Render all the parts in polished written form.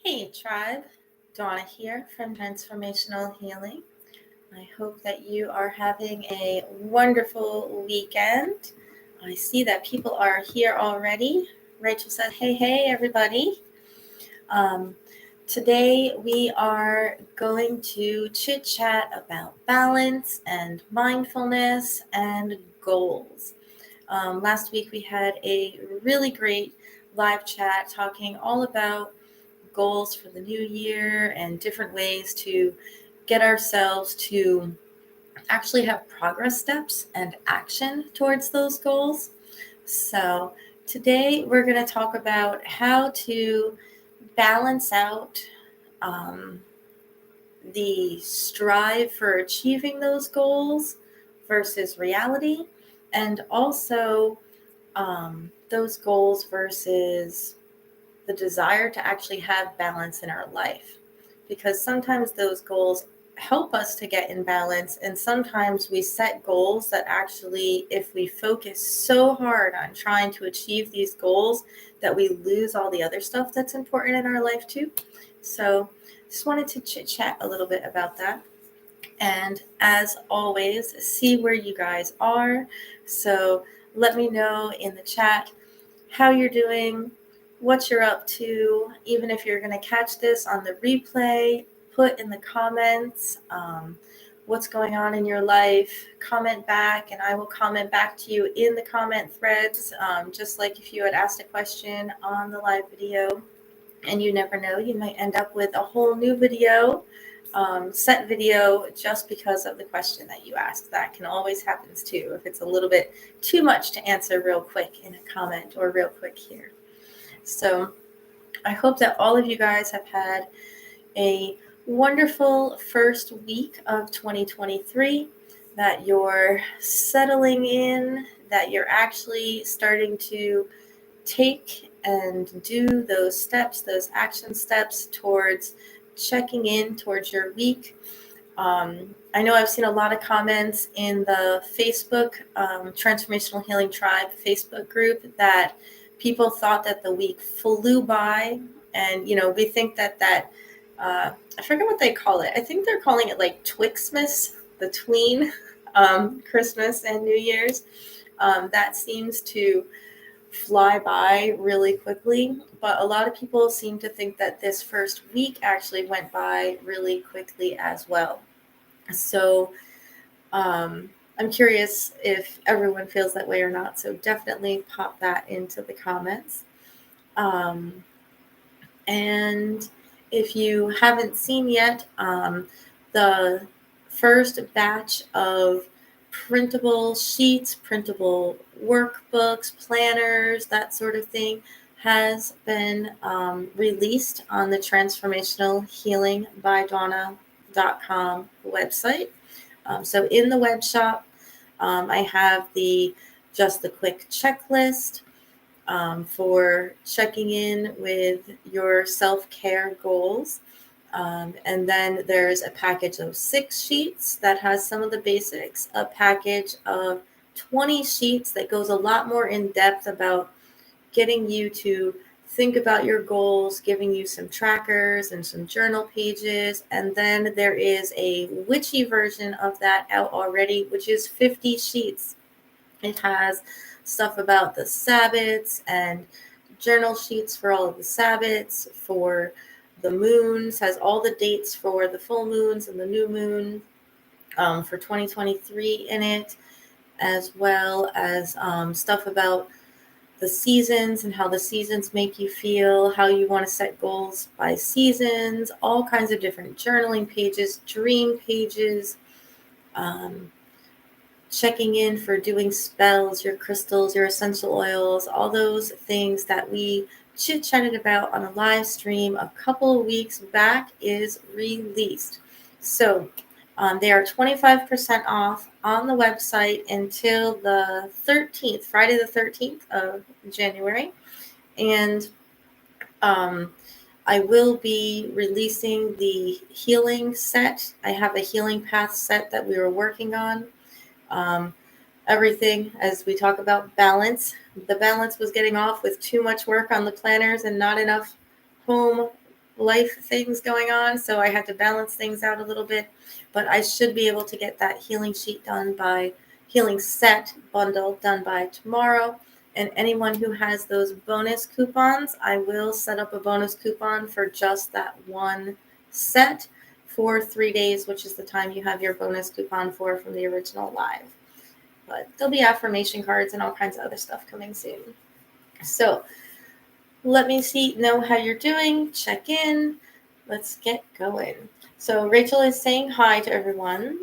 Hey tribe, Dawna here from Transformational Healing. I hope that you are having a wonderful weekend. I see that people are here already. Rachel said, hey, everybody. Um, Today we are going to chit chat about balance and mindfulness and goals. Last week we had a really great live chat talking all about goals for the new year and different ways to get ourselves to actually have progress steps and action towards those goals. So today we're going to talk about how to balance out um, the strive for achieving those goals versus reality, and also those goals versus the desire to actually have balance in our life, because sometimes those goals help us to get in balance, and sometimes we set goals that actually, if we focus so hard on trying to achieve these goals, that we lose all the other stuff that's important in our life too. So just wanted to chit chat a little bit about that, and as always, see where you guys are. So let me know in the chat how you're doing, what you're up to. Even if you're going to catch this on the replay, put in the comments what's going on in your life. Comment back, and I will comment back to you in the comment threads, just like if you had asked a question on the live video. And you never know, you might end up with a whole new video, set video, just because of the question that you asked. That can always happen too, if it's a little bit too much to answer real quick in a comment or real quick here. So I hope that all of you guys have had a wonderful first week of 2023, that you're settling in, that you're actually starting to take and do those steps, those action steps towards checking in towards your week. I know I've seen a lot of comments in the Facebook Transformational Healing Tribe Facebook group that people thought that the week flew by. And, we think that I forget what they call it. I think they're calling it like Twixmas, between Christmas and New Year's. That seems to fly by really quickly, but a lot of people seem to think that this first week actually went by really quickly as well. So I'm curious if everyone feels that way or not, so definitely pop that into the comments. And if you haven't seen yet, the first batch of printable sheets, printable workbooks, planners, that sort of thing, has been released on the Transformational Healing by Dawna.com website. So in the web shop, I have just the quick checklist for checking in with your self-care goals. And then there's a package of 6 sheets that has some of the basics, a package of 20 sheets that goes a lot more in depth about getting you to think about your goals, giving you some trackers and some journal pages. And then there is a witchy version of that out already, which is 50 sheets. It has stuff about the Sabbats and journal sheets for all of the Sabbats, for the moons, has all the dates for the full moons and the new moon for 2023 in it, as well as stuff about the seasons and how the seasons make you feel, how you want to set goals by seasons, all kinds of different journaling pages, dream pages, checking in for doing spells, your crystals, your essential oils, all those things that we chit-chatted about on a live stream a couple of weeks back is released. So they are 25% off on the website until the 13th, Friday the 13th of January. And I will be releasing the healing set. I have a healing path set that we were working on. Everything, as we talk about balance, the balance was getting off with too much work on the planners and not enough home life things going on, so I had to balance things out a little bit. But I should be able to get that healing sheet done by healing set bundle done by tomorrow. And anyone who has those bonus coupons, I will set up a bonus coupon for just that one set for 3 days, which is the time you have your bonus coupon for from the original live. But there'll be affirmation cards and all kinds of other stuff coming soon. So let me know how you're doing. Check in. Let's get going. So Rachel is saying hi to everyone.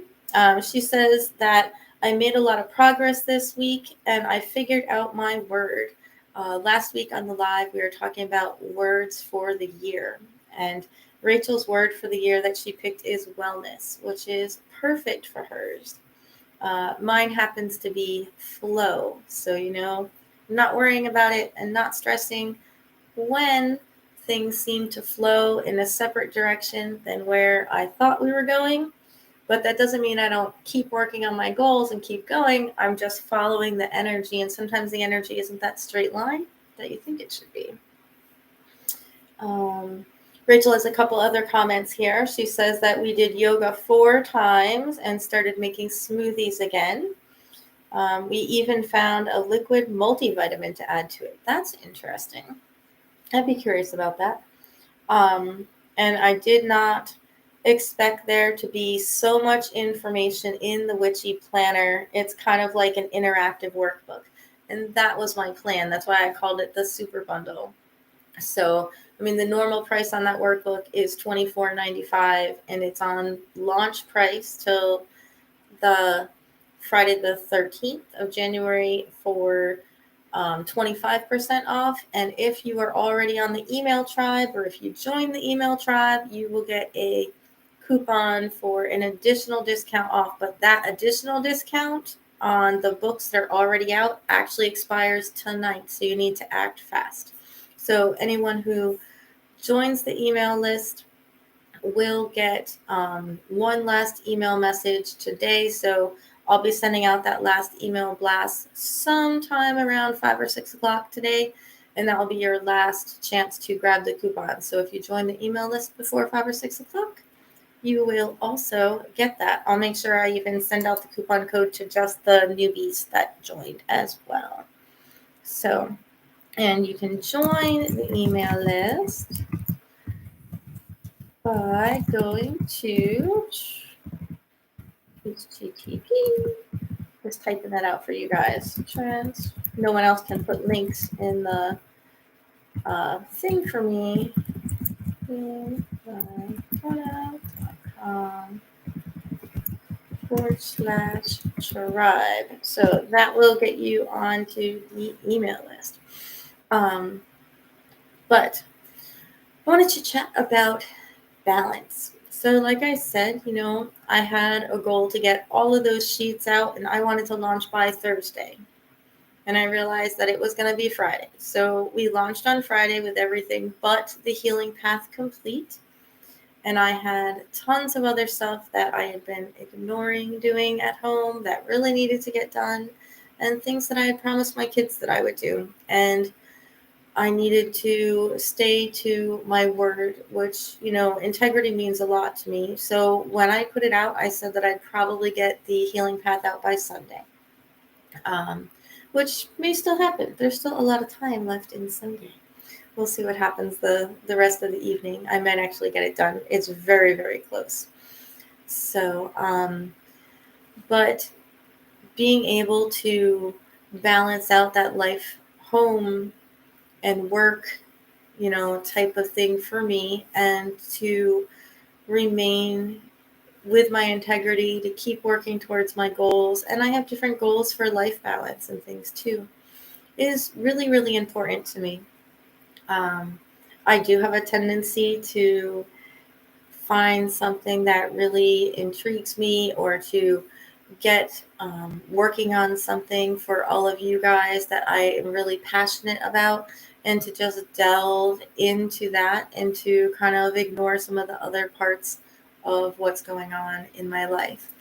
She says that I made a lot of progress this week and I figured out my word. Last week on the live, we were talking about words for the year. And Rachel's word for the year that she picked is wellness, which is perfect for hers. Mine happens to be flow. So, not worrying about it and not stressing when things seem to flow in a separate direction than where I thought we were going. But that doesn't mean I don't keep working on my goals and keep going. I'm just following the energy. And sometimes the energy isn't that straight line that you think it should be. Rachel has a couple other comments here. She says that we did yoga 4 times and started making smoothies again. We even found a liquid multivitamin to add to it. That's interesting. I'd be curious about that. And I did not expect there to be so much information in the Witchy Planner. It's kind of like an interactive workbook. And that was my plan. That's why I called it the Super Bundle. So, the normal price on that workbook is $24.95, and it's on launch price till the Friday the 13th of January for 25% off. And if you are already on the email tribe, or if you join the email tribe, you will get a coupon for an additional discount off. But that additional discount on the books that are already out actually expires tonight. So you need to act fast. So anyone who joins the email list will get one last email message today. So I'll be sending out that last email blast sometime around 5 or 6 o'clock today, and that will be your last chance to grab the coupon. So if you join the email list before 5 or 6 o'clock, you will also get that. I'll make sure I even send out the coupon code to just the newbies that joined as well. So, and you can join the email list by going to HTTP. Just typing that out for you guys. No one else can put links in the thing for me. Dawna.com/tribe. So that will get you onto the email list. But I wanted to chat about balance. So like I said, I had a goal to get all of those sheets out, and I wanted to launch by Thursday. And I realized that it was going to be Friday. So we launched on Friday with everything but the healing path complete. And I had tons of other stuff that I had been ignoring doing at home that really needed to get done, and things that I had promised my kids that I would do. And I needed to stay to my word, which, integrity means a lot to me. So when I put it out, I said that I'd probably get the healing path out by Sunday, which may still happen. There's still a lot of time left in Sunday. We'll see what happens the rest of the evening. I might actually get it done. It's very, very close. So, but being able to balance out that life, home, and work, type of thing for me, and to remain with my integrity, to keep working towards my goals. And I have different goals for life balance and things too, is really, really important to me. I do have a tendency to find something that really intrigues me, or to get working on something for all of you guys that I am really passionate about, and to just delve into that and to kind of ignore some of the other parts of what's going on in my life.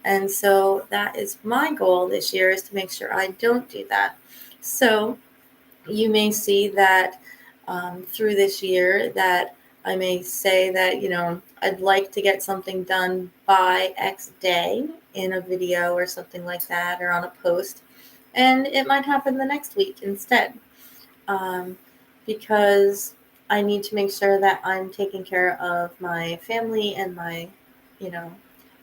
And so that is my goal this year, is to make sure I don't do that. So you may see that through this year that I may say that, I'd like to get something done by X day in a video or something like that, or on a post, and it might happen the next week instead. Because I need to make sure that I'm taking care of my family and my,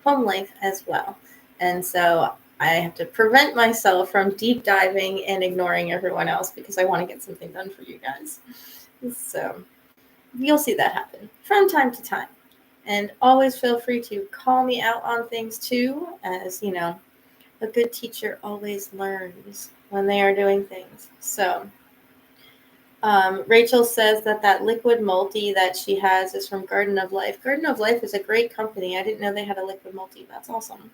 home life as well. And so I have to prevent myself from deep diving and ignoring everyone else because I want to get something done for you guys. So you'll see that happen from time to time. And always feel free to call me out on things too, as a good teacher always learns when they are doing things. So Rachel says that liquid multi that she has is from Garden of Life. Garden of Life is a great company. I didn't know they had a liquid multi. That's awesome.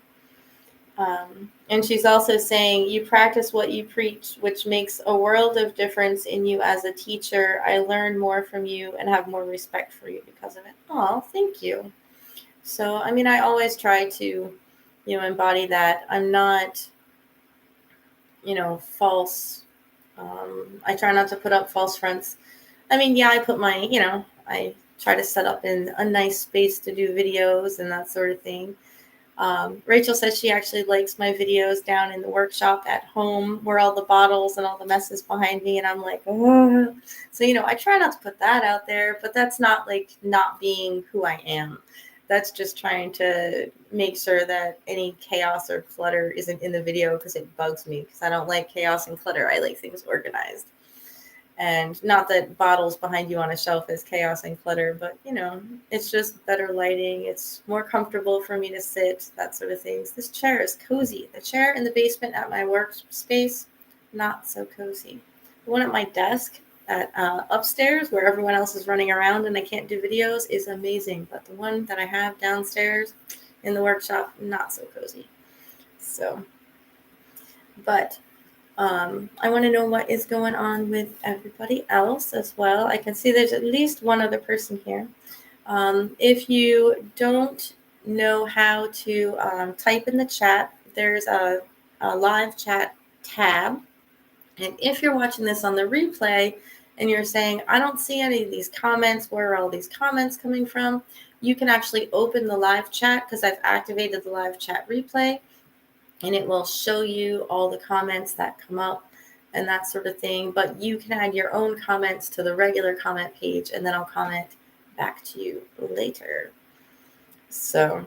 And she's also saying, you practice what you preach, which makes a world of difference in you as a teacher. I learn more from you and have more respect for you because of it. Oh, thank you. So, I always try to, embody that. I'm not, false. I try not to put up false fronts. I put my, I try to set up in a nice space to do videos and that sort of thing. Rachel says she actually likes my videos down in the workshop at home where all the bottles and all the mess is behind me. And I'm like, oh. So, I try not to put that out there, but that's not like not being who I am. That's just trying to make sure that any chaos or clutter isn't in the video because it bugs me because I don't like chaos and clutter. I like things organized. And not that bottles behind you on a shelf is chaos and clutter, but it's just better lighting. It's more comfortable for me to sit, that sort of things. This chair is cozy. The chair in the basement at my workspace, not so cozy. The one at my desk at upstairs where everyone else is running around and I can't do videos is amazing. But the one that I have downstairs in the workshop, not so cozy. So, but I want to know what is going on with everybody else as well. I can see there's at least one other person here. If you don't know how to type in the chat, there's a live chat tab. And if you're watching this on the replay and you're saying, I don't see any of these comments, where are all these comments coming from? You can actually open the live chat because I've activated the live chat replay. And it will show you all the comments that come up and that sort of thing. But you can add your own comments to the regular comment page, and then I'll comment back to you later. So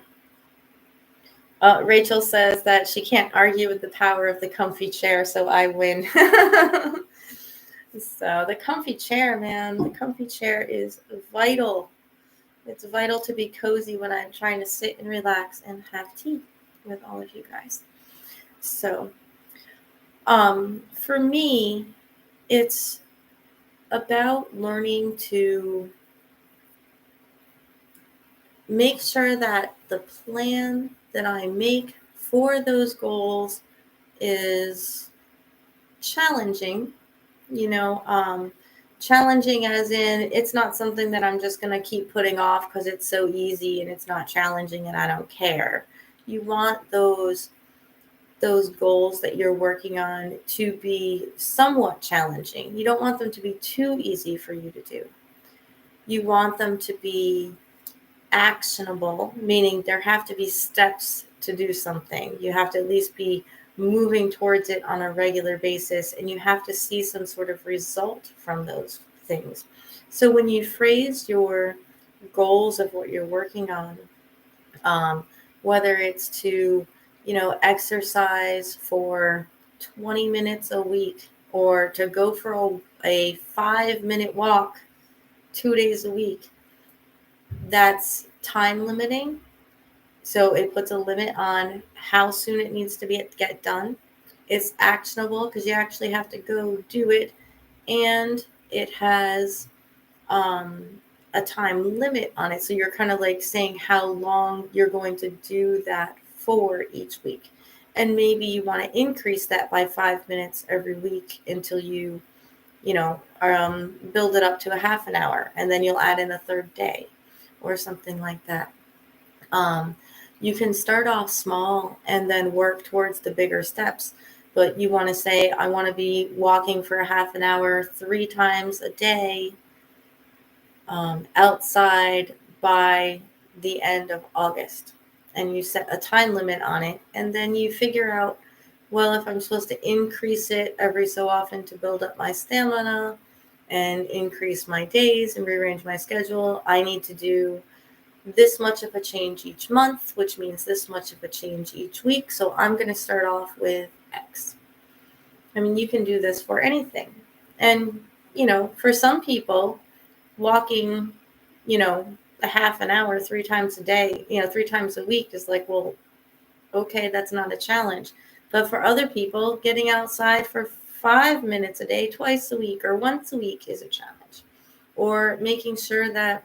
Rachel says that she can't argue with the power of the comfy chair, so I win. So the comfy chair, man, the comfy chair is vital. It's vital to be cozy when I'm trying to sit and relax and have tea with all of you guys. So for me, it's about learning to make sure that the plan that I make for those goals is challenging, challenging as in it's not something that I'm just going to keep putting off because it's so easy and it's not challenging and I don't care. You want those goals that you're working on to be somewhat challenging. You don't want them to be too easy for you to do. You want them to be actionable, meaning there have to be steps to do something. You have to at least be moving towards it on a regular basis, and you have to see some sort of result from those things. So when you phrase your goals of what you're working on, whether it's to exercise for 20 minutes a week or to go for a 5-minute walk 2 days a week, that's time limiting. So it puts a limit on how soon it needs to get done. It's actionable because you actually have to go do it. And it has a time limit on it. So you're kind of like saying how long you're going to do that for each week. And maybe you want to increase that by 5 minutes every week until you build it up to a half an hour. And then you'll add in a third day or something like that. You can start off small and then work towards the bigger steps. But you want to say, I want to be walking for a half an hour 3 times a day outside by the end of August. And you set a time limit on it. And then you figure out, well, if I'm supposed to increase it every so often to build up my stamina and increase my days and rearrange my schedule, I need to do this much of a change each month, which means this much of a change each week. So I'm going to start off with X. I mean, you can do this for anything. And, for some people, walking, a half an hour 3 times a day, 3 times a week is like, well, okay, that's not a challenge. But for other people, getting outside for 5 minutes a day, twice a week, or once a week is a challenge. Or making sure that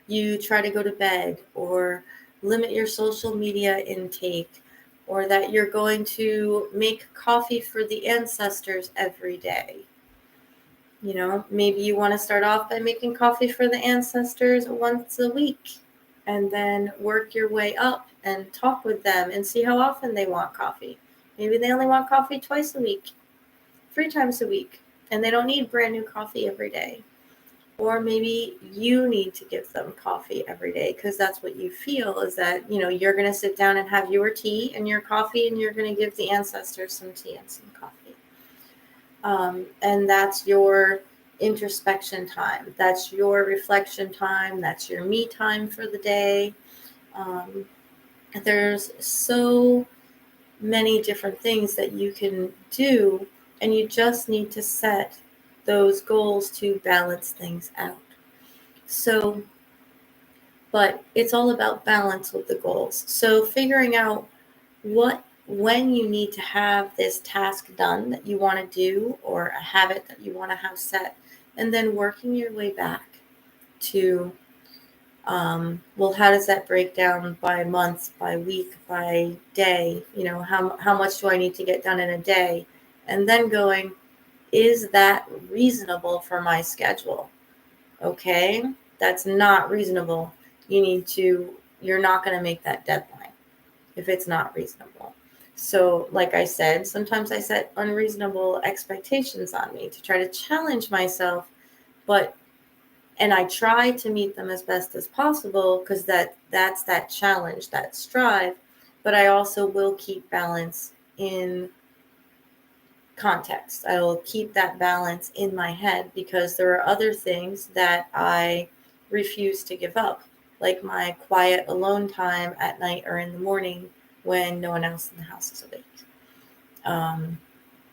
you try to go to bed, or limit your social media intake, or that you're going to make coffee for the ancestors every day. Maybe you want to start off by making coffee for the ancestors once a week, and then work your way up and talk with them and see how often they want coffee. Maybe they only want coffee twice a week, 3 times a week, and they don't need brand new coffee every day. Or maybe you need to give them coffee every day because that's what you feel is that, you're going to sit down and have your tea and your coffee, and you're going to give the ancestors some tea and some coffee. And that's your introspection time. That's your reflection time. That's your me time for the day. There's so many different things that you can do, and you just need to set those goals to balance things out. So, but it's all about balance with the goals. So figuring out when you need to have this task done that you want to do, or a habit that you want to have set, and then working your way back to, well, how does that break down by month, by week, by day? How much do I need to get done in a day? And then going, is that reasonable for my schedule? Okay, that's not reasonable. You're not going to make that deadline if it's not reasonable. So, like I said, sometimes I set unreasonable expectations on me to try to challenge myself, and I try to meet them as best as possible because that's that challenge, that strive, but I also will keep balance in context. I will keep that balance in my head because there are other things that I refuse to give up, like my quiet alone time at night or in the morning when no one else in the house is awake.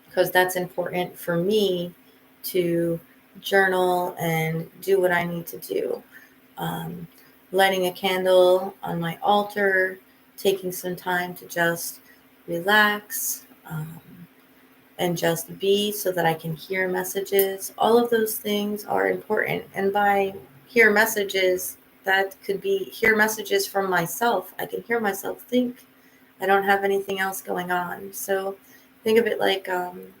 Because that's important for me to journal and do what I need to do. Lighting a candle on my altar, taking some time to just relax, and just be so that I can hear messages. All of those things are important. And by hear messages, that could be hear messages from myself. I can hear myself think. I don't have anything else going on. So think of it like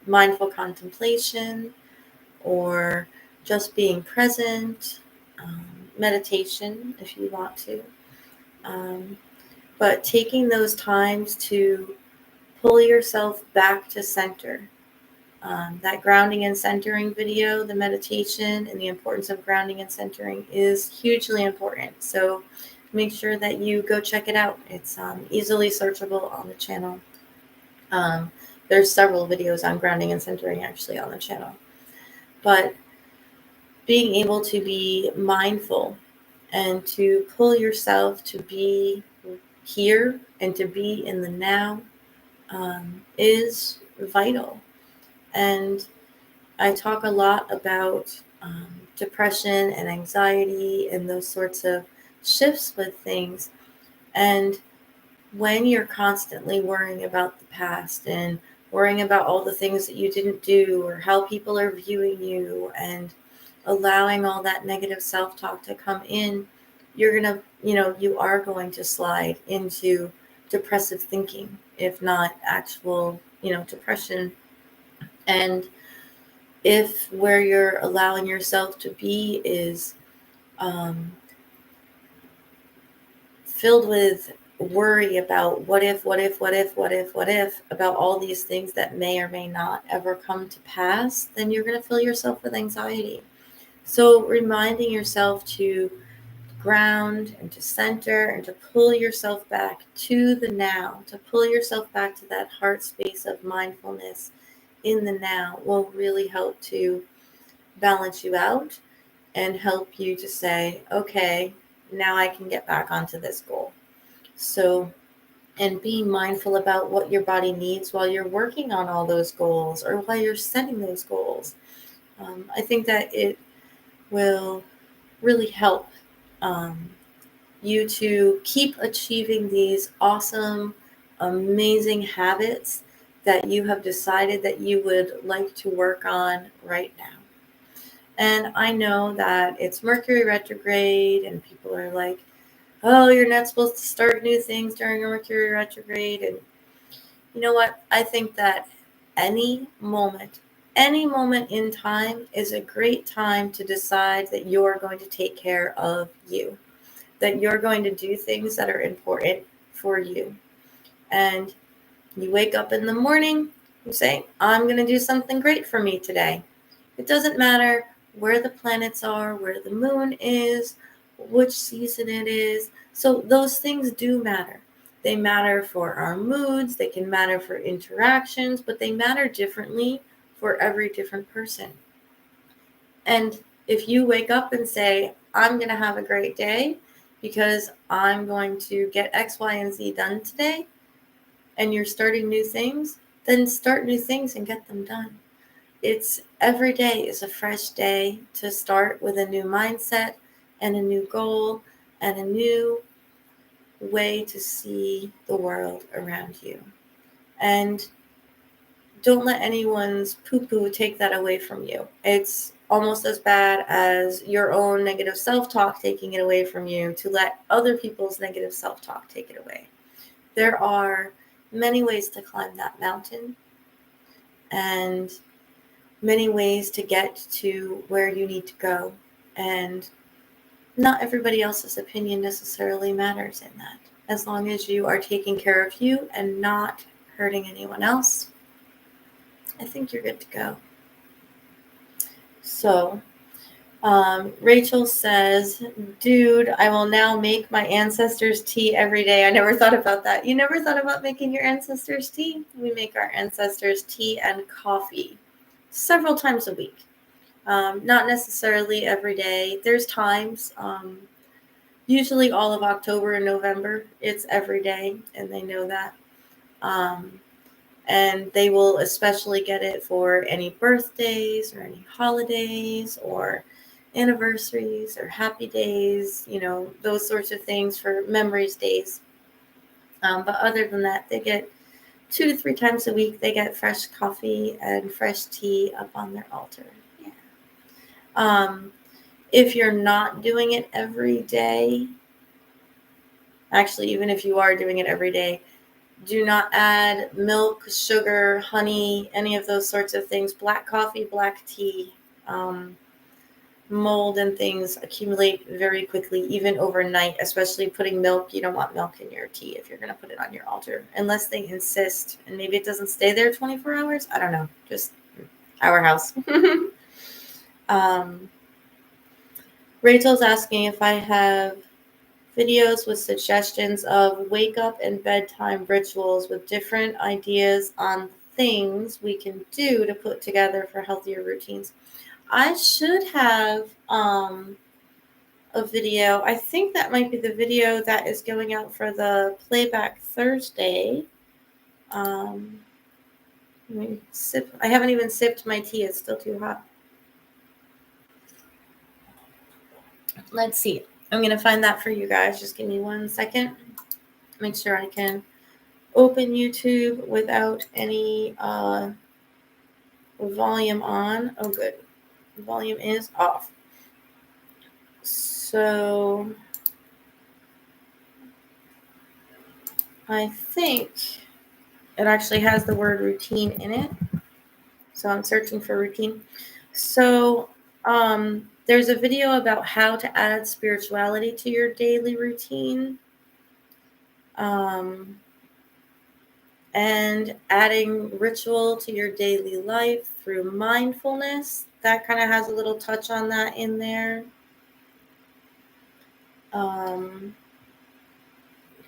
mindful contemplation, or just being present, meditation if you want to. But taking those times to pull yourself back to center. That grounding and centering video, the meditation and the importance of grounding and centering is hugely important. So make sure that you go check it out. It's easily searchable on the channel. There's several videos on grounding and centering actually on the channel. But being able to be mindful and to pull yourself to be here and to be in the now is vital. And I talk a lot about depression and anxiety and those sorts of shifts with things. And when you're constantly worrying about the past and worrying about all the things that you didn't do or how people are viewing you and allowing all that negative self-talk to come in, you are going to slide into depressive thinking, if not actual, depression. And if where you're allowing yourself to be is filled with worry about what if, about all these things that may or may not ever come to pass, then you're going to fill yourself with anxiety. So reminding yourself to ground and to center and to pull yourself back to the now, to pull yourself back to that heart space of mindfulness in the now will really help to balance you out and help you to say, okay, now I can get back onto this goal. So, and being mindful about what your body needs while you're working on all those goals or while you're setting those goals. I think that it will really help um, you to keep achieving these awesome, amazing habits that you have decided that you would like to work on right now. And I know that it's Mercury retrograde, and people are like, oh, you're not supposed to start new things during a Mercury retrograde. And you know what? I think that any moment, any moment in time is a great time to decide that you're going to take care of you, that you're going to do things that are important for you. And you wake up in the morning, you say, I'm going to do something great for me today. It doesn't matter where the planets are, where the moon is, which season it is. So those things do matter. They matter for our moods, they can matter for interactions, but they matter differently for every different person. And if you wake up and say, I'm going to have a great day because I'm going to get X, Y, and Z done today, and you're starting new things, then start new things and get them done. It's every day is a fresh day to start with a new mindset and a new goal and a new way to see the world around you. And don't let anyone's poo-poo take that away from you. It's almost as bad as your own negative self-talk taking it away from you to let other people's negative self-talk take it away. There are many ways to climb that mountain and many ways to get to where you need to go. And not everybody else's opinion necessarily matters in that. As long as you are taking care of you and not hurting anyone else, I think you're good to go. So, Rachel says, dude, I will now make my ancestors' tea every day. I never thought about that. You never thought about making your ancestors' tea? We make our ancestors' tea and coffee several times a week. Not necessarily every day. There's times, usually all of October and November, it's every day, and they know that. And they will especially get it for any birthdays or any holidays or anniversaries or happy days, those sorts of things for memories days. But other than that, they get 2 to 3 times a week, they get fresh coffee and fresh tea up on their altar. Yeah. If you're not doing it every day, actually, even if you are doing it every day, do not add milk, sugar, honey, any of those sorts of things. Black coffee, black tea, mold and things accumulate very quickly, even overnight, especially putting milk. You don't want milk in your tea if you're going to put it on your altar, unless they insist. And maybe it doesn't stay there 24 hours. I don't know. Just our house. Rachel's asking if I have videos with suggestions of wake up and bedtime rituals with different ideas on things we can do to put together for healthier routines. I should have a video. I think that might be the video that is going out for the playback Thursday. Let me sip. I haven't even sipped my tea. It's still too hot. Let's see. I'm going to find that for you guys. Just give me 1 second. Make sure I can open YouTube without any volume on. Oh, good. Volume is off. So I think it actually has the word routine in it. So I'm searching for routine. So there's a video about how to add spirituality to your daily routine. and adding ritual to your daily life through mindfulness. That kind of has a little touch on that in there.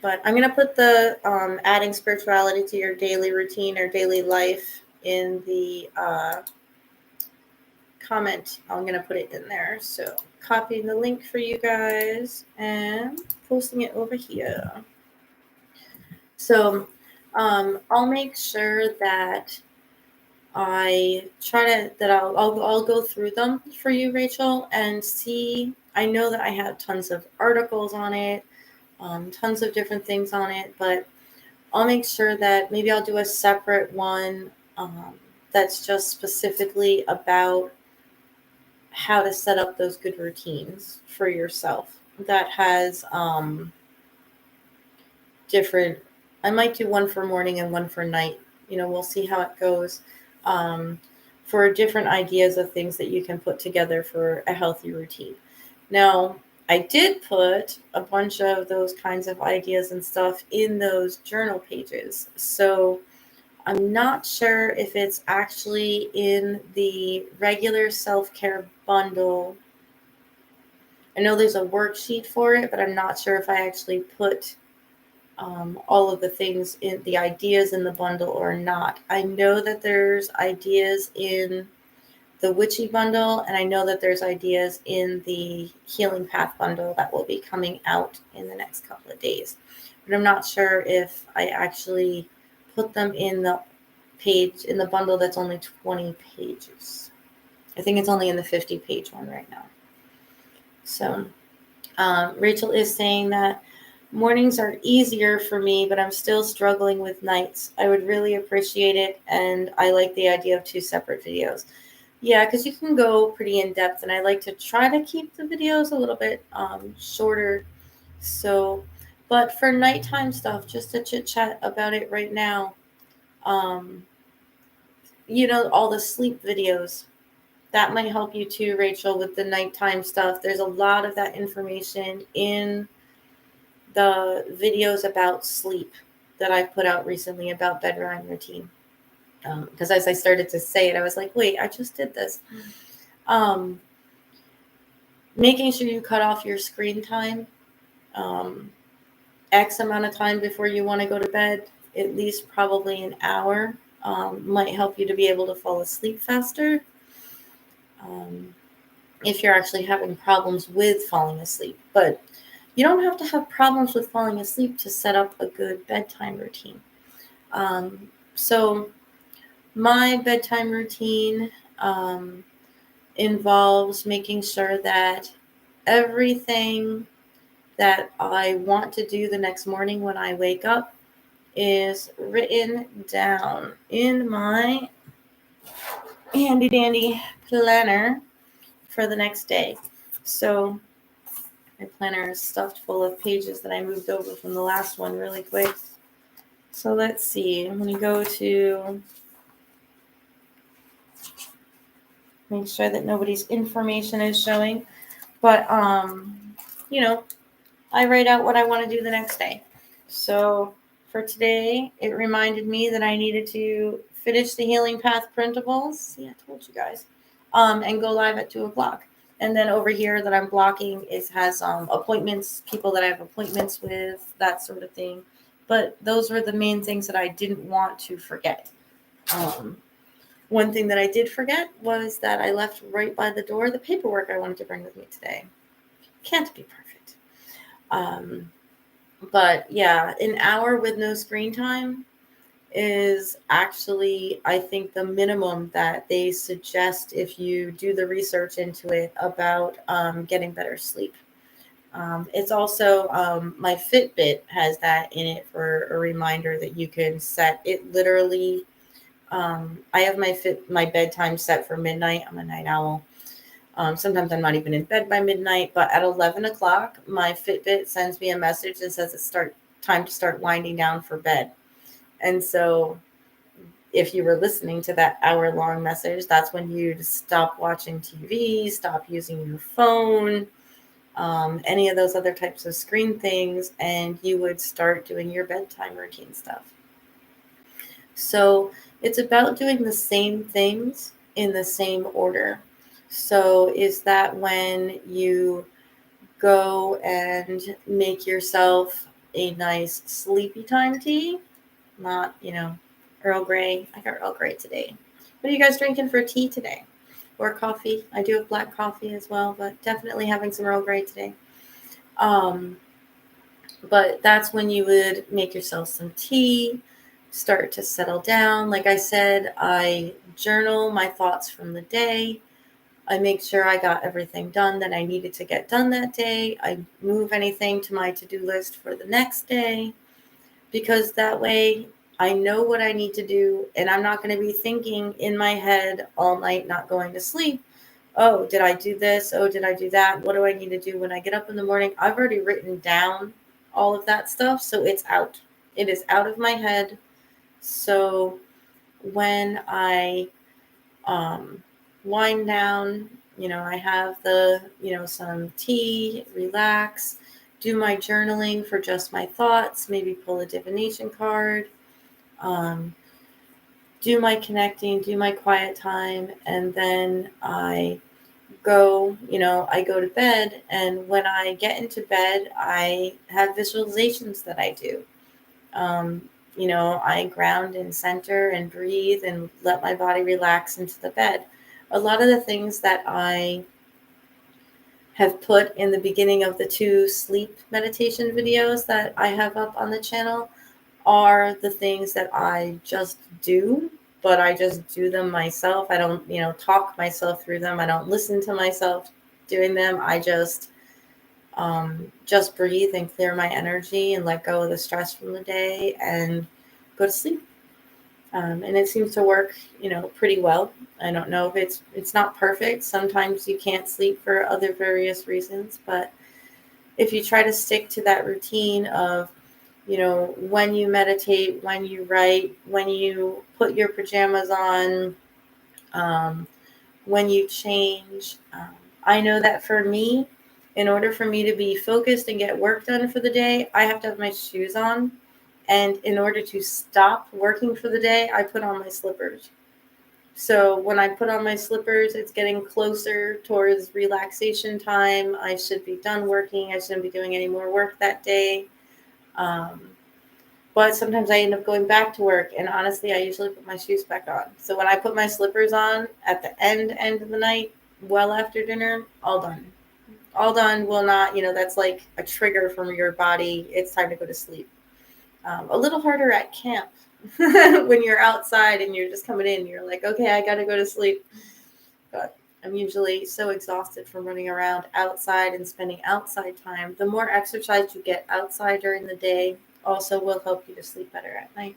But I'm going to put the adding spirituality to your daily routine or daily life in the comment. I'm going to put it in there. So copying the link for you guys and posting it over here. So I'll make sure that I'll go through them for you, Rachel, and see. I know that I have tons of articles on it, tons of different things on it, but I'll make sure that maybe I'll do a separate one that's just specifically about how to set up those good routines for yourself. That has different. I might do one for morning and one for night. We'll see how it goes. For different ideas of things that you can put together for a healthy routine. Now, I did put a bunch of those kinds of ideas and stuff in those journal pages. So I'm not sure if it's actually in the regular self-care bundle. I know there's a worksheet for it, but I'm not sure if I actually put all of the things in the ideas in the bundle or not. I know that there's ideas in the Witchy bundle, and I know that there's ideas in the Healing Path bundle that will be coming out in the next couple of days. But I'm not sure if I actually put them in the bundle that's only 20 pages. I think it's only in the 50-page one right now. So Rachel is saying that mornings are easier for me, but I'm still struggling with nights. I would really appreciate it, and I like the idea of 2 separate videos. Yeah, because you can go pretty in depth, and I like to try to keep the videos a little bit shorter. So, but for nighttime stuff, just to chit chat about it right now, all the sleep videos, that might help you too, Rachel, with the nighttime stuff. There's a lot of that information in the videos about sleep that I put out recently about bedtime routine. Because as I started to say it, I was like, wait, I just did this. Making sure you cut off your screen time X amount of time before you want to go to bed, at least probably an hour, might help you to be able to fall asleep faster. If you're actually having problems with falling asleep. But you don't have to have problems with falling asleep to set up a good bedtime routine. So my bedtime routine involves making sure that everything that I want to do the next morning when I wake up is written down in my handy dandy planner for the next day. So my planner is stuffed full of pages that I moved over from the last one really quick. So let's see. I'm going to go to make sure that nobody's information is showing. But, I write out what I want to do the next day. So for today, it reminded me that I needed to finish the Healing Path printables. See, I told you guys. And go live at 2:00. And then over here that I'm blocking has appointments, people that I have appointments with, that sort of thing. But those were the main things that I didn't want to forget. One thing that I did forget was that I left right by the door the paperwork I wanted to bring with me today. Can't be perfect. But yeah, an hour with no screen time is actually, I think, the minimum that they suggest if you do the research into it about getting better sleep. It's also, my Fitbit has that in it for a reminder that you can set it literally. I have my bedtime set for midnight. I'm a night owl. Sometimes I'm not even in bed by midnight, but at 11 o'clock, my Fitbit sends me a message and says it's time to start winding down for bed. And so if you were listening to that hour-long message, that's when you'd stop watching TV, stop using your phone, any of those other types of screen things, and you would start doing your bedtime routine stuff. So it's about doing the same things in the same order. So is that when you go and make yourself a nice sleepy time tea? Not, Earl Grey. I got Earl Grey today. What are you guys drinking for tea today? Or coffee? I do have black coffee as well, but definitely having some Earl Grey today. But that's when you would make yourself some tea, start to settle down. Like I said, I journal my thoughts from the day. I make sure I got everything done that I needed to get done that day. I move anything to my to-do list for the next day, because that way I know what I need to do, and I'm not going to be thinking in my head all night, not going to sleep. Oh, did I do this? Oh, did I do that? What do I need to do when I get up in the morning? I've already written down all of that stuff, so it's out. It is out of my head. So when I wind down, I have some tea, relax, do my journaling for just my thoughts, maybe pull a divination card, um, do my connecting, do my quiet time, and then I go to bed. And when I get into bed, I have visualizations that I do. I ground and center and breathe and let my body relax into the bed. A lot of the things that I have put in the beginning of the 2 sleep meditation videos that I have up on the channel are the things that I just do, but I just do them myself. I don't, talk myself through them. I don't listen to myself doing them. I just breathe and clear my energy and let go of the stress from the day and go to sleep. And it seems to work, pretty well. I don't know if it's not perfect. Sometimes you can't sleep for other various reasons, but if you try to stick to that routine of, when you meditate, when you write, when you put your pajamas on, when you change. I know that for me, in order for me to be focused and get work done for the day, I have to have my shoes on. And in order to stop working for the day, I put on my slippers. So when I put on my slippers, it's getting closer towards relaxation time. I should be done working. I shouldn't be doing any more work that day. But sometimes I end up going back to work, and honestly, I usually put my shoes back on. So when I put my slippers on at the end of the night, well after dinner, all done. All done will not, that's like a trigger from your body. It's time to go to sleep. A little harder at camp when you're outside and you're just coming in. You're like, okay, I got to go to sleep. But I'm usually so exhausted from running around outside and spending outside time. The more exercise you get outside during the day also will help you to sleep better at night.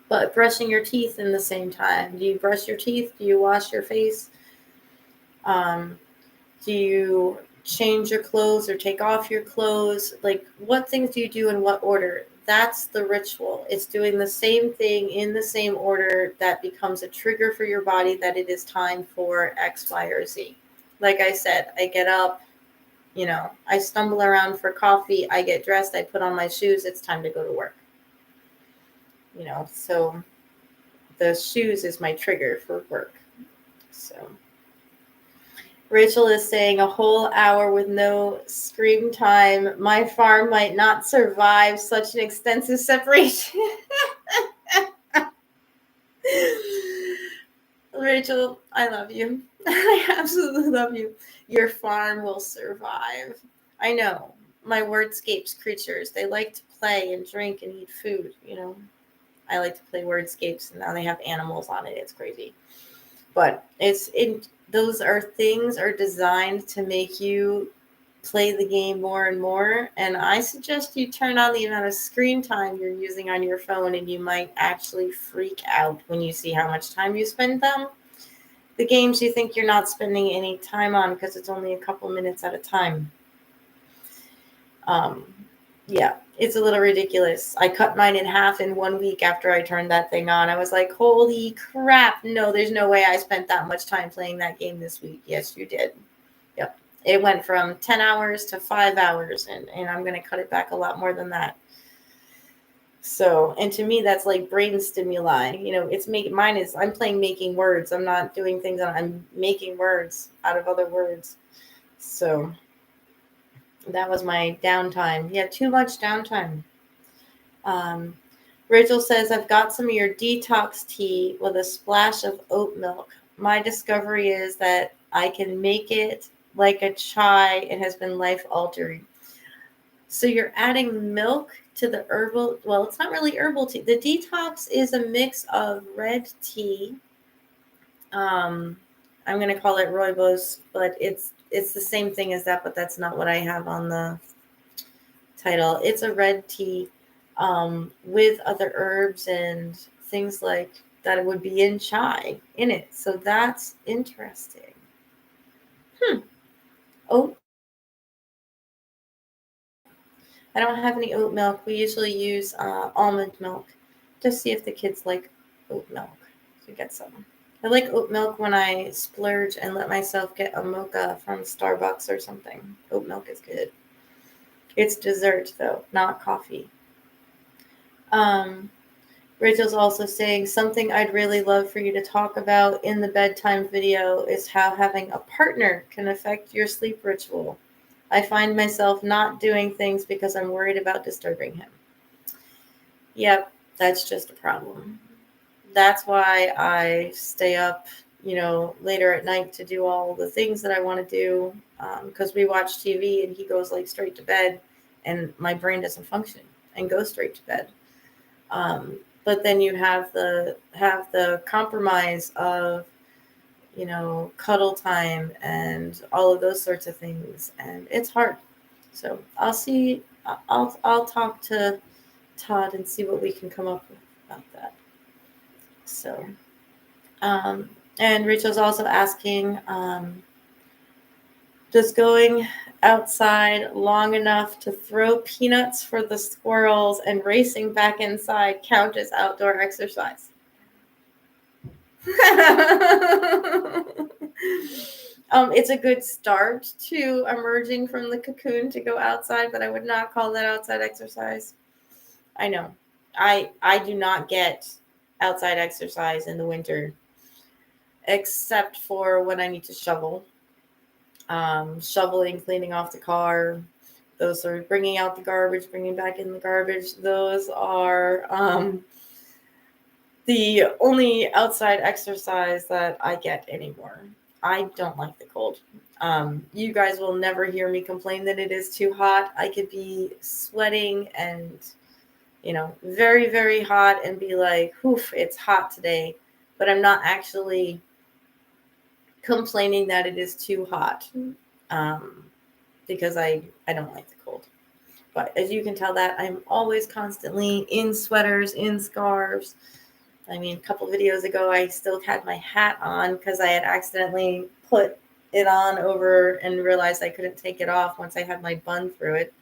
But brushing your teeth in the same time. Do you brush your teeth? Do you wash your face? Do you change your clothes or take off your clothes? Like, what things do you do in what order? That's the ritual. It's doing the same thing in the same order that becomes a trigger for your body that it is time for X, Y, or Z. Like I said, I get up, I stumble around for coffee, I get dressed, I put on my shoes, it's time to go to work. So the shoes is my trigger for work. So Rachel is saying a whole hour with no screen time. My farm might not survive such an extensive separation. Rachel, I love you. I absolutely love you. Your farm will survive. I know. My wordscapes creatures, they like to play and drink and eat food, I like to play wordscapes, and now they have animals on it. It's crazy. But those things are designed to make you play the game more and more. And I suggest you turn on the amount of screen time you're using on your phone, and you might actually freak out when you see how much time you spend them. The games you think you're not spending any time on because it's only a couple minutes at a time. Yeah, it's a little ridiculous. I cut mine in half in 1 week after I turned that thing on. I was like, holy crap. No, there's no way I spent that much time playing that game this week. Yes, you did. Yep. It went from 10 hours to 5 hours, and I'm going to cut it back a lot more than that. So, and to me, that's like brain stimuli. I'm playing making words. I'm not doing things. I'm making words out of other words. So that was my downtime. Yeah, too much downtime. Um, Rachel says, I've got some of your detox tea with a splash of oat milk. My discovery is that I can make it like a chai. It has been life altering. So you're adding milk to the herbal. Well, it's not really herbal tea. The detox is a mix of red tea. Um, I'm going to call it rooibos, but it's the same thing as that, but that's not what I have on the title. It's a red tea with other herbs and things like that it would be in chai in it. So that's interesting. Oat. I don't have any oat milk. We usually use almond milk to see if the kids like oat milk. So get some. I like oat milk when I splurge and let myself get a mocha from Starbucks or something. Oat milk is good. It's dessert though, not coffee. Um, Rachel's also saying something I'd really love for you to talk about in the bedtime video is how having a partner can affect your sleep ritual. I find myself not doing things because I'm worried about disturbing him. Yep, that's just a problem. That's why I stay up, later at night to do all the things that I want to do. Because we watch TV and he goes like straight to bed, and my brain doesn't function and goes straight to bed. But then you have the compromise of cuddle time and all of those sorts of things, and it's hard. So I'll see. I'll talk to Todd and see what we can come up with about that. So, um, and Rachel's also asking, does going outside long enough to throw peanuts for the squirrels and racing back inside count as outdoor exercise? It's a good start to emerging from the cocoon to go outside, but I would not call that outside exercise. I know. I do not get outside exercise in the winter, except for when I need to shovel. Shoveling, cleaning off the car. Those are bringing out the garbage, bringing back in the garbage. Those are the only outside exercise that I get anymore. I don't like the cold. You guys will never hear me complain that it is too hot. I could be sweating and, very, very hot and be like, "Oof, it's hot today." But I'm not actually complaining that it is too hot because I don't like the cold. But as you can tell that I'm always constantly in sweaters, in scarves. I mean, a couple videos ago, I still had my hat on because I had accidentally put it on over and realized I couldn't take it off once I had my bun through it.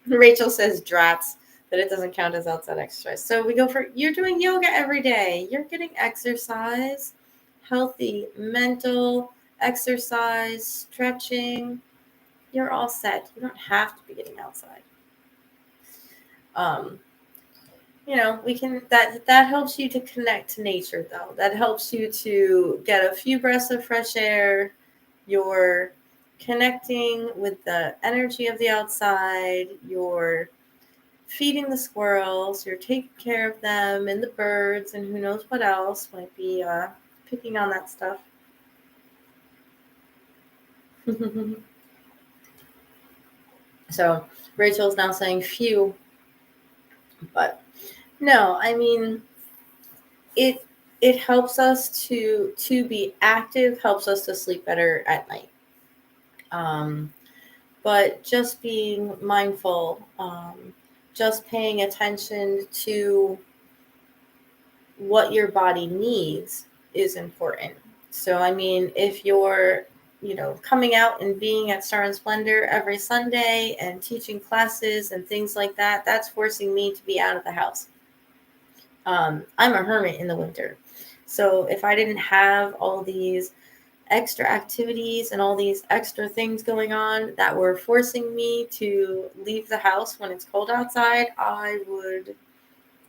Rachel says, drats, that it doesn't count as outside exercise. So we go for, you're doing yoga every day. You're getting exercise, healthy mental exercise, stretching. You're all set. You don't have to be getting outside. We can that helps you to connect to nature though. That helps you to get a few breaths of fresh air. You're connecting with the energy of the outside. You're feeding the squirrels. You're taking care of them and the birds and who knows what else might be picking on that stuff. So Rachel's now saying phew, but no, I mean it helps us to be active, helps us to sleep better at night. But just being mindful, just paying attention to what your body needs is important. So I mean, if you're coming out and being at Star and Splendor every Sunday and teaching classes and things like that, that's forcing me to be out of the house. I'm a hermit in the winter. So if I didn't have all these extra activities and all these extra things going on that were forcing me to leave the house when it's cold outside, I would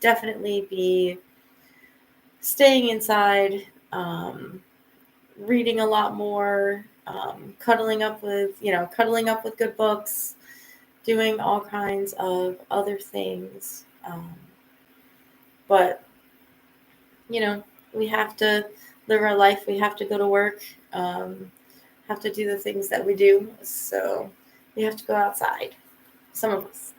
definitely be staying inside, reading a lot more, cuddling up with good books, doing all kinds of other things. But, we have to live our life. We have to go to work, have to do the things that we do. So we have to go outside. Some of us.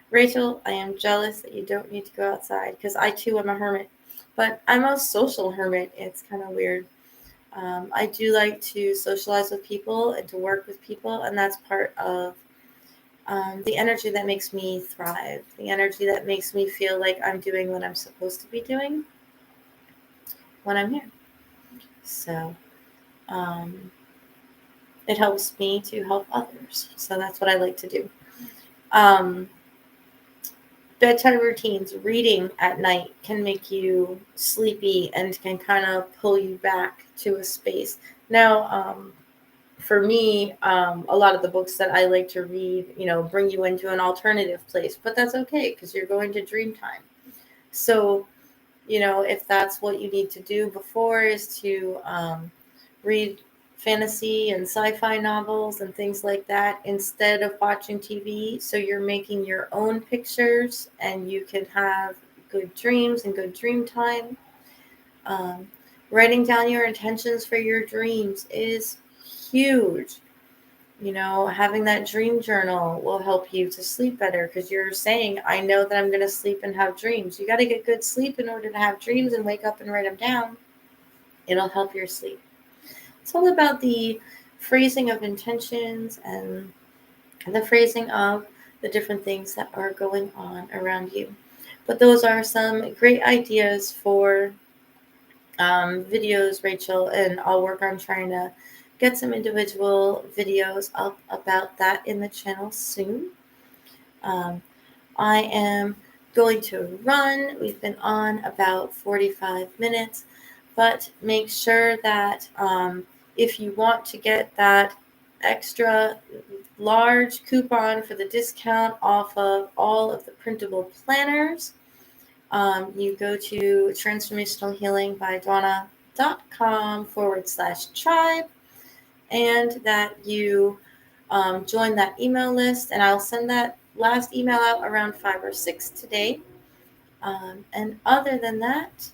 Rachel, I am jealous that you don't need to go outside because I too am a hermit. But I'm a social hermit. It's kind of weird. I do like to socialize with people and to work with people, and that's part of the energy that makes me thrive, the energy that makes me feel like I'm doing what I'm supposed to be doing when I'm here. So it helps me to help others. So that's what I like to do. Bedtime routines, reading at night can make you sleepy and can kind of pull you back to a space. Now, for me, a lot of the books that I like to read, bring you into an alternative place, but that's okay because you're going to dream time. So, if that's what you need to do before is to read fantasy and sci-fi novels and things like that instead of watching TV, so you're making your own pictures and you can have good dreams and good dream time. Writing down your intentions for your dreams is huge. Having that dream journal will help you to sleep better because you're saying, I know that I'm going to sleep and have dreams. You got to get good sleep in order to have dreams and wake up and write them down. It'll help your sleep. It's all about the phrasing of intentions and the phrasing of the different things that are going on around you. But those are some great ideas for videos, Rachel, and I'll work on trying to get some individual videos up about that in the channel soon. I am going to run. We've been on about 45 minutes, but make sure that if you want to get that extra large coupon for the discount off of all of the printable planners, you go to Transformational Healing by Dawna.com/tribe, and that you join that email list, and I'll send that last email out around 5 or 6 today. And other than that,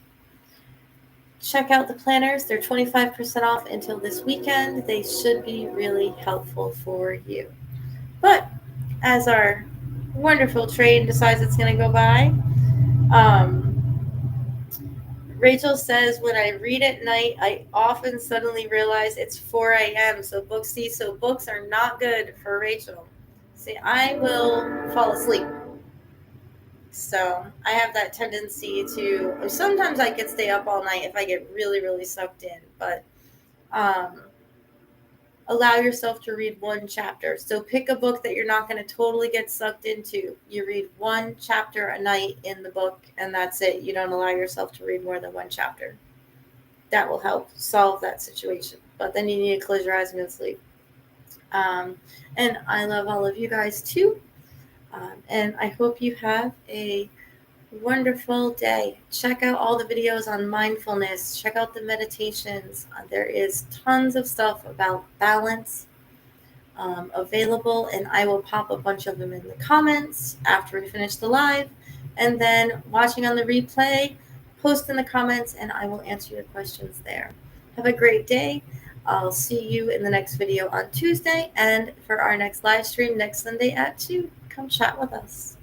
check out the planners. They're 25% off until this weekend. They should be really helpful for you. But as our wonderful train decides it's going to go by, Rachel says, when I read at night, I often suddenly realize it's 4 a.m. So books are not good for Rachel. See, I will fall asleep. So I have that tendency to, sometimes I could stay up all night if I get really, really sucked in. But allow yourself to read one chapter. So pick a book that you're not going to totally get sucked into. You read one chapter a night in the book, and that's it. You don't allow yourself to read more than one chapter. That will help solve that situation. But then you need to close your eyes and go to sleep. And I love all of you guys too. And I hope you have a wonderful day. Check out all the videos on mindfulness. Check out the meditations. There is tons of stuff about balance available, and I will pop a bunch of them in the comments after we finish the live. And then watching on the replay, post in the comments, and I will answer your questions there. Have a great day. I'll see you in the next video on Tuesday, and for our next live stream next Sunday at 2. Come chat with us.